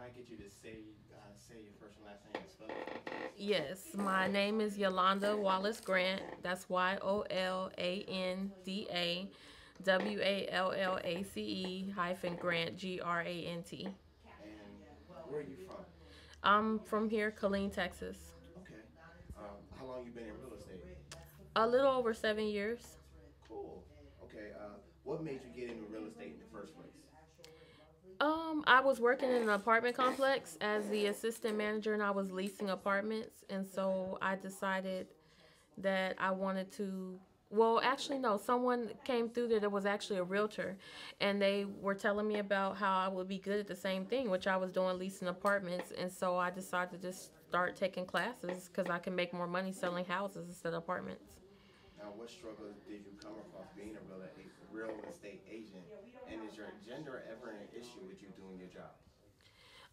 I get you to say your first and last name and spell it? Yes, my name is Yolanda Wallace Grant. That's YOLANDA hyphen Grant GRANT. And where are you from? I'm from here, Killeen, Texas. Okay. How long you been in real estate? A little over 7 years. Cool. Okay. What made you get into real estate in the first place? I was working in an apartment complex as the assistant manager, and I was leasing apartments, and so I decided that I wanted to. Well, actually, no. Someone came through there that was actually a realtor, and they were telling me about how I would be good at the same thing, which I was doing leasing apartments, and so I decided to just start taking classes because I can make more money selling houses instead of apartments. Now, what struggles did you come across being a real estate agent? And is your gender ever an issue with you doing your job?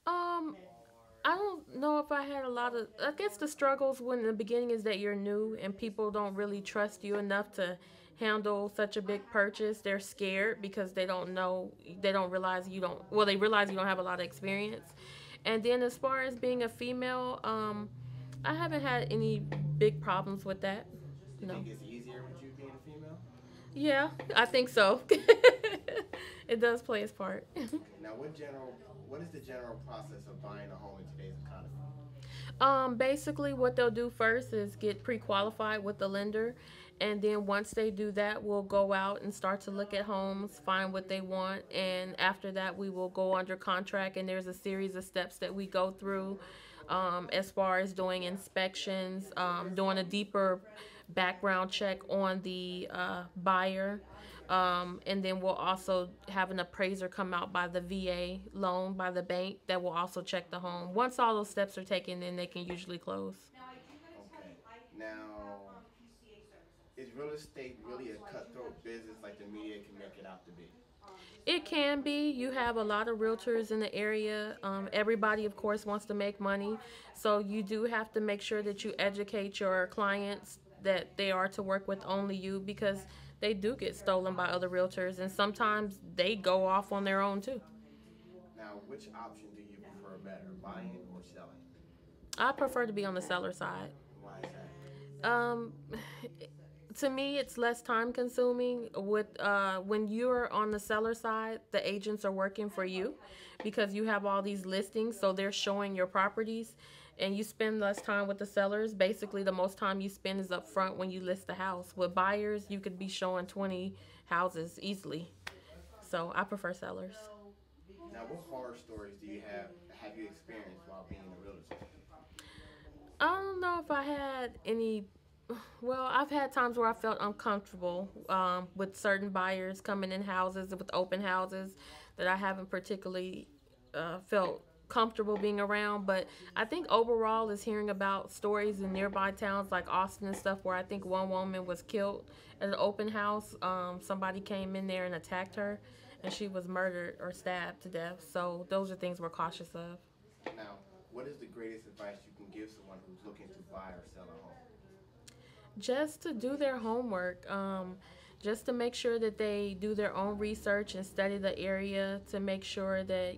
Um, I don't know if I had a lot of. I guess the struggles when in the beginning is that you're new and people don't really trust you enough to handle such a big purchase. They're scared because they don't know, they don't realize you don't. Well, they realize you don't have a lot of experience. And then as far as being a female, I haven't had any big problems with that. Do you No. think it's easier with you being a female? Yeah, I think so. It does play its part. Okay. Now, what is the general process of buying a home in today's economy? Basically, what they'll do first is get pre-qualified with the lender, and then once they do that, we'll go out and start to look at homes, find what they want, and after that, we will go under contract. And there's a series of steps that we go through, as far as doing inspections, doing a deeper background check on the buyer. And then we'll also have an appraiser come out by the VA loan by the bank that will also check the home. Once all those steps are taken, then they can usually close. Okay. Now, is real estate really a cutthroat business like the media can make it out to be? It can be. You have a lot of realtors in the area. Everybody, of course, wants to make money. So you do have to make sure that you educate your clients that they are to work with only you because they do get stolen by other realtors and sometimes they go off on their own too. Now, which option do you prefer better, buying or selling? I prefer to be on the seller side. And why is that? Um, to me, it's less time consuming. With when you're on the seller side, the agents are working for you because you have all these listings, so they're showing your properties, and you spend less time with the sellers. Basically, the most time you spend is up front when you list the house. With buyers, you could be showing 20 houses easily. So I prefer sellers. Now, what horror stories do you have you experienced while being a realtor? I don't know if I had any. Well, I've had times where I felt uncomfortable with certain buyers coming in houses with open houses that I haven't particularly felt comfortable being around. But I think overall is hearing about stories in nearby towns like Austin and stuff where I think one woman was killed at an open house. Somebody came in there and attacked her, and she was murdered or stabbed to death. So those are things we're cautious of. Now, what is the greatest advice you can give someone who's looking to buy or sell a home? Just to do their homework, just to make sure that they do their own research and study the area to make sure that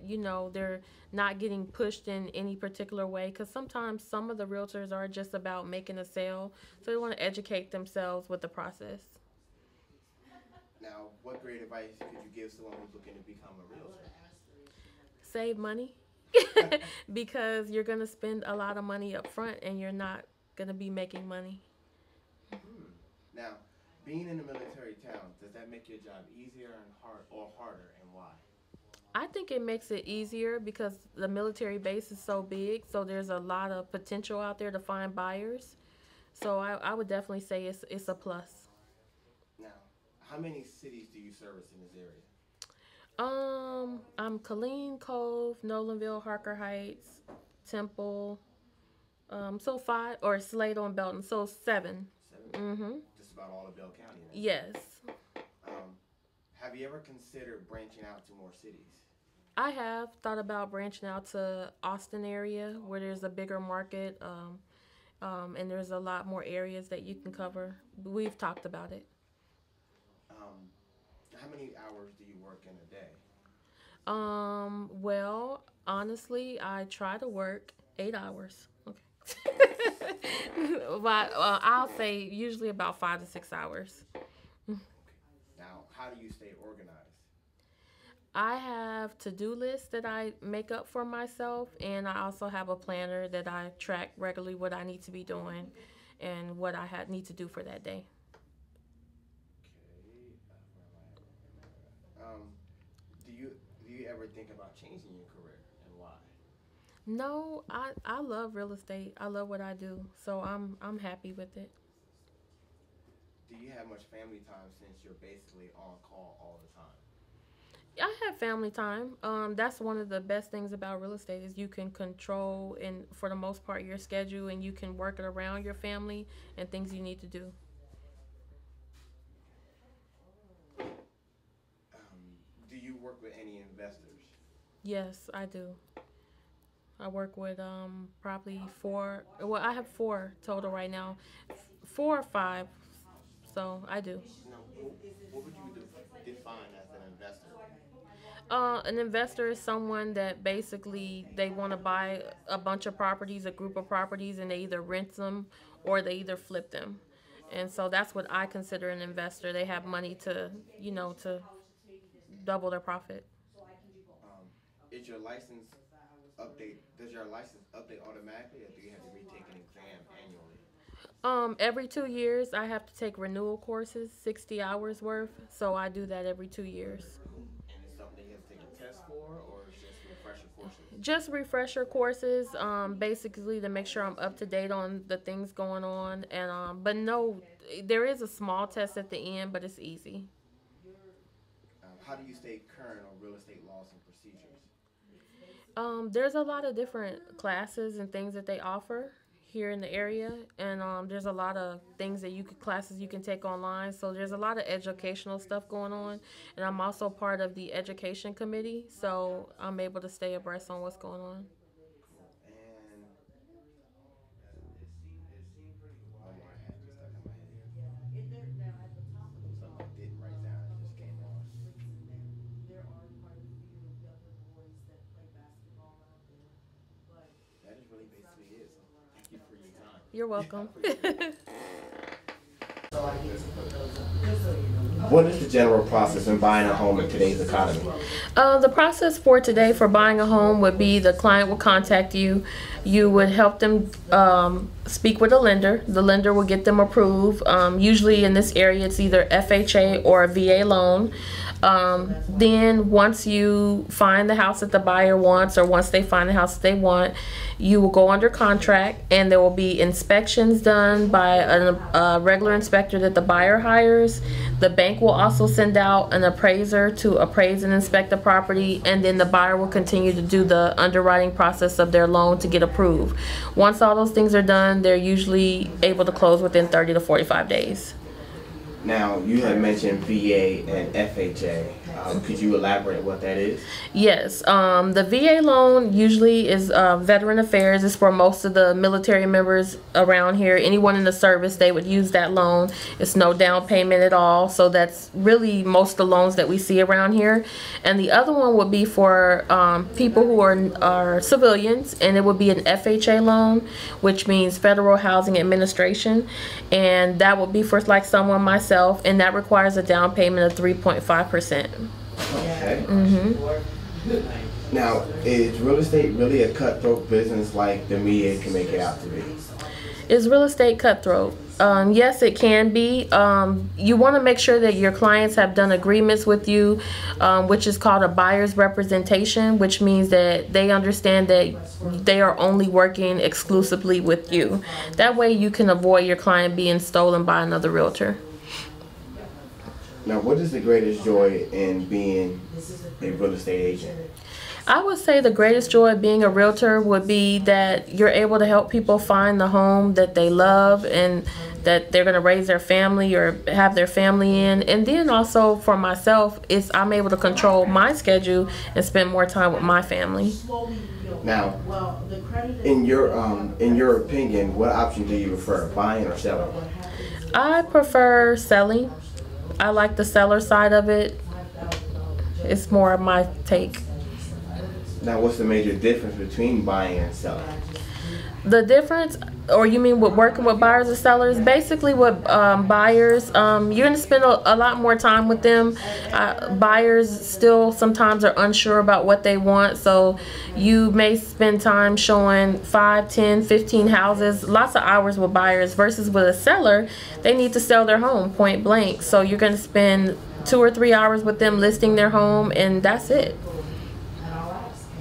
they're not getting pushed in any particular way because sometimes some of the realtors are just about making a sale, so they want to educate themselves with the process. Now, what great advice could you give someone who's looking to become a realtor? Save money because you're going to spend a lot of money up front and you're not going to be making money. Hmm. Now, being in a military town, does that make your job easier and harder, and why? I think it makes it easier because the military base is so big, so there's a lot of potential out there to find buyers. So I would definitely say it's a plus. Now, how many cities do you service in this area? I'm Colleen Cove, Nolanville, Harker Heights, Temple. So five or Slade on Belton. So seven. Seven. Mm-hmm. Just about all of Bell County then. Yes, Um, have you ever considered branching out to more cities? I have thought about branching out to Austin area where there's a bigger market. And there's a lot more areas that you can cover. We've talked about it. How many hours do you work in a day? Well, Honestly, I try to work 8 hours. Okay. But I'll say usually about 5 to 6 hours. Now, how do you stay organized? I have to-do lists that I make up for myself, and I also have a planner that I track regularly what I need to be doing and what I need to do for that day. Okay, where am I? Do you ever think about changing your career and why? No, I love real estate. I love what I do, so I'm happy with it. Do you have much family time since you're basically on call all the time? I have family time. That's one of the best things about real estate is you can control and for the most part your schedule, and you can work it around your family and things you need to do. Do you work with any investors? Yes, I do. I work with probably four. Well, I have four total right now, 4 or 5. So I do. Now, what would you define as an investor? An investor is someone that basically they want to buy a bunch of properties, a group of properties, and they either rent them or they either flip them. And so that's what I consider an investor. They have money to, to double their profit. Um, is your license Does your license update automatically, or do you have to retake an exam annually? Every 2 years, I have to take renewal courses, 60 hours worth. So I do that every 2 years. And it's something you have to take a test for, or it's just refresher courses? Just refresher courses, basically to make sure I'm up to date on the things going on. And but no, there is a small test at the end, but it's easy. How do you stay current on real estate laws and procedures? There's a lot of different classes and things that they offer here in the area, and there's a lot of things that classes you can take online. So there's a lot of educational stuff going on, and I'm also part of the education committee, so I'm able to stay abreast on what's going on. And one more I had just stuck in my head. Something I didn't write down, it just came on. That is really basically it. So thank you for your time. You're welcome. What is the general process in buying a home in today's economy? The process for today for buying a home would be the client will contact you. You would help them speak with a lender. The lender will get them approved. Usually in this area, it's either FHA or a VA loan. Then once you find the house that the buyer wants, or once they find the house that they want, you will go under contract, and there will be inspections done by a regular inspector that the buyer hires. The bank will also send out an appraiser to appraise and inspect the property, and then the buyer will continue to do the underwriting process of their loan to get approved. Once all those things are done, they're usually able to close within 30 to 45 days. Now, you had mentioned VA and FHA. Could you elaborate what that is? Yes, the VA loan usually is Veteran Affairs. It's for most of the military members around here. Anyone in the service, they would use that loan. It's no down payment at all. So that's really most of the loans that we see around here. And the other one would be for people who are civilians, and it would be an FHA loan, which means Federal Housing Administration. And that would be for like someone myself, and that requires a down payment of 3.5%. Okay. Now, is real estate really a cutthroat business like the media can make it out to be? Is real estate cutthroat? Yes, it can be. You want to make sure that your clients have done agreements with you, which is called a buyer's representation, which means that they understand that they are only working exclusively with you. That way you can avoid your client being stolen by another realtor. Now, what is the greatest joy in being a real estate agent? I would say the greatest joy of being a realtor would be that you're able to help people find the home that they love and that they're going to raise their family or have their family in. And then also for myself, I'm able to control my schedule and spend more time with my family. Now, in your opinion, what option do you prefer, buying or selling? I prefer selling. I like the seller side of it. It's more of my take. Now, what's the major difference between buying and selling? The difference, or you mean with working with buyers and sellers? Basically, with buyers, you're going to spend a lot more time with them. Buyers still sometimes are unsure about what they want, so you may spend time showing 5, 10, 15 houses, lots of hours with buyers, versus with a seller, they need to sell their home point blank. So you're going to spend 2 or 3 hours with them listing their home, and that's it.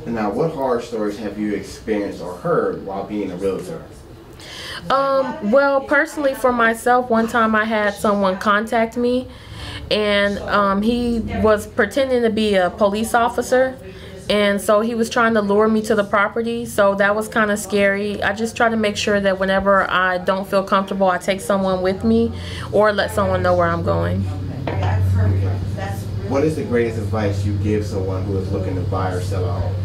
Now, what horror stories have you experienced or heard while being a realtor? Well, personally for myself, one time I had someone contact me, and he was pretending to be a police officer, and so he was trying to lure me to the property. So that was kind of scary. I just try to make sure that whenever I don't feel comfortable, I take someone with me or let someone know where I'm going. What is the greatest advice you give someone who is looking to buy or sell a home?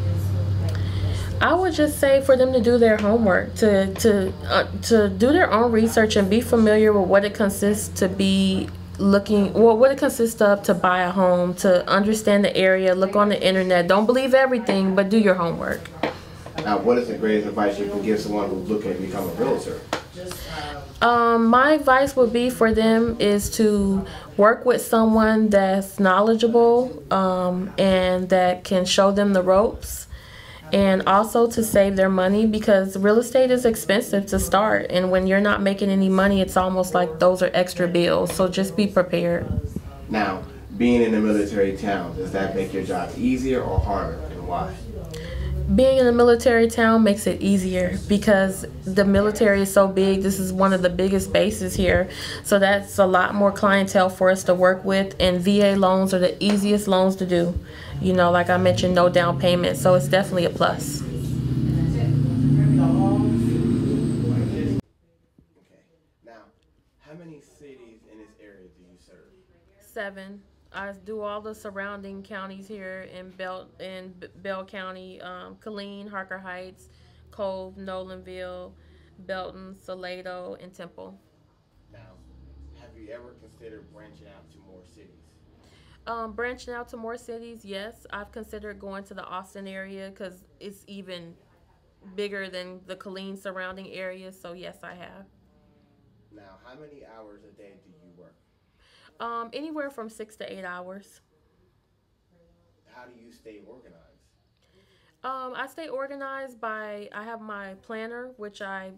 I would just say for them to do their homework, to do their own research and be familiar with what it consists to be looking, well, what it consists of to buy a home, to understand the area, look on the internet. Don't believe everything, but do your homework. Now, what is the greatest advice you can give someone who's looking to become a realtor? My advice would be for them is to work with someone that's knowledgeable and that can show them the ropes. And also to save their money, because real estate is expensive to start, and when you're not making any money, it's almost like those are extra bills. So just be prepared. Now, being in a military town, does that make your job easier or harder, and why? Being in a military town makes it easier because the military is so big. This is one of the biggest bases here, so that's a lot more clientele for us to work with, and VA loans are the easiest loans to do. You know, like I mentioned, no down payment, so it's definitely a plus. Okay. Now, how many cities in this area do you serve? 7. I do all the surrounding counties here in Bell County, Killeen, Harker Heights, Cove, Nolanville, Belton, Salado, and Temple. Now, have you ever considered branching out to more cities? Branching out to more cities, yes. I've considered going to the Austin area because it's even bigger than the Killeen surrounding areas. So yes, I have. Now, how many hours a day do you work? Anywhere from 6 to 8 hours. How do you stay organized? I stay organized by, I have my planner, which I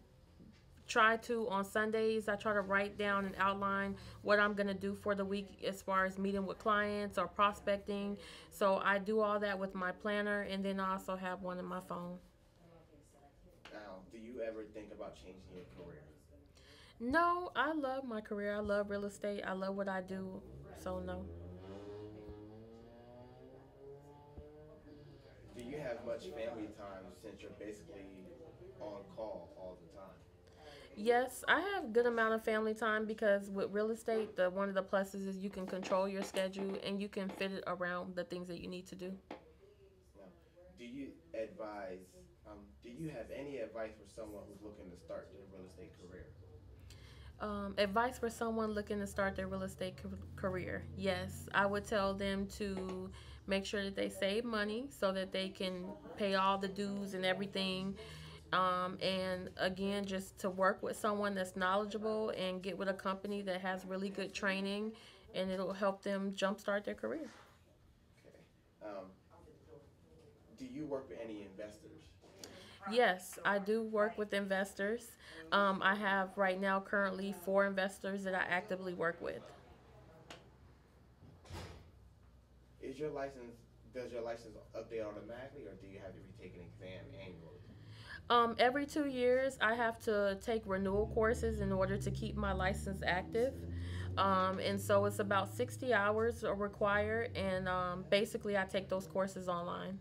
try to on Sundays. I try to write down and outline what I'm going to do for the week as far as meeting with clients or prospecting. So I do all that with my planner, and then I also have one in my phone. Now, do you ever think about changing your career? No, I love my career. I love real estate. I love what I do. So no. Do you have much family time since you're basically on call all the time? Yes, I have a good amount of family time because with real estate, one of the pluses is you can control your schedule and you can fit it around the things that you need to do. Now, do you advise? Do you have any advice for someone who's looking to start their real estate career? Advice for someone looking to start their real estate career. Yes, I would tell them to make sure that they save money so that they can pay all the dues and everything. And again, just to work with someone that's knowledgeable and get with a company that has really good training, and it'll help them jumpstart their career. Okay. Do you work with any investors? Yes, I do work with investors. I have right now currently 4 investors that I actively work with. Is your license, does your license update automatically, or do you have to retake an exam annually? Every 2 years, I have to take renewal courses in order to keep my license active. And so it's about 60 hours are required, and basically I take those courses online.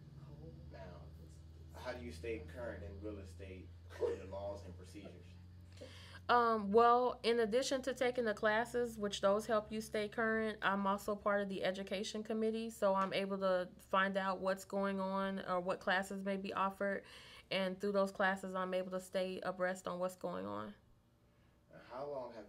Now, how do you stay current in real estate on the laws and procedures? Well, in addition to taking the classes, which those help you stay current, I'm also part of the education committee, so I'm able to find out what's going on or what classes may be offered, and through those classes, I'm able to stay abreast on what's going on. How long have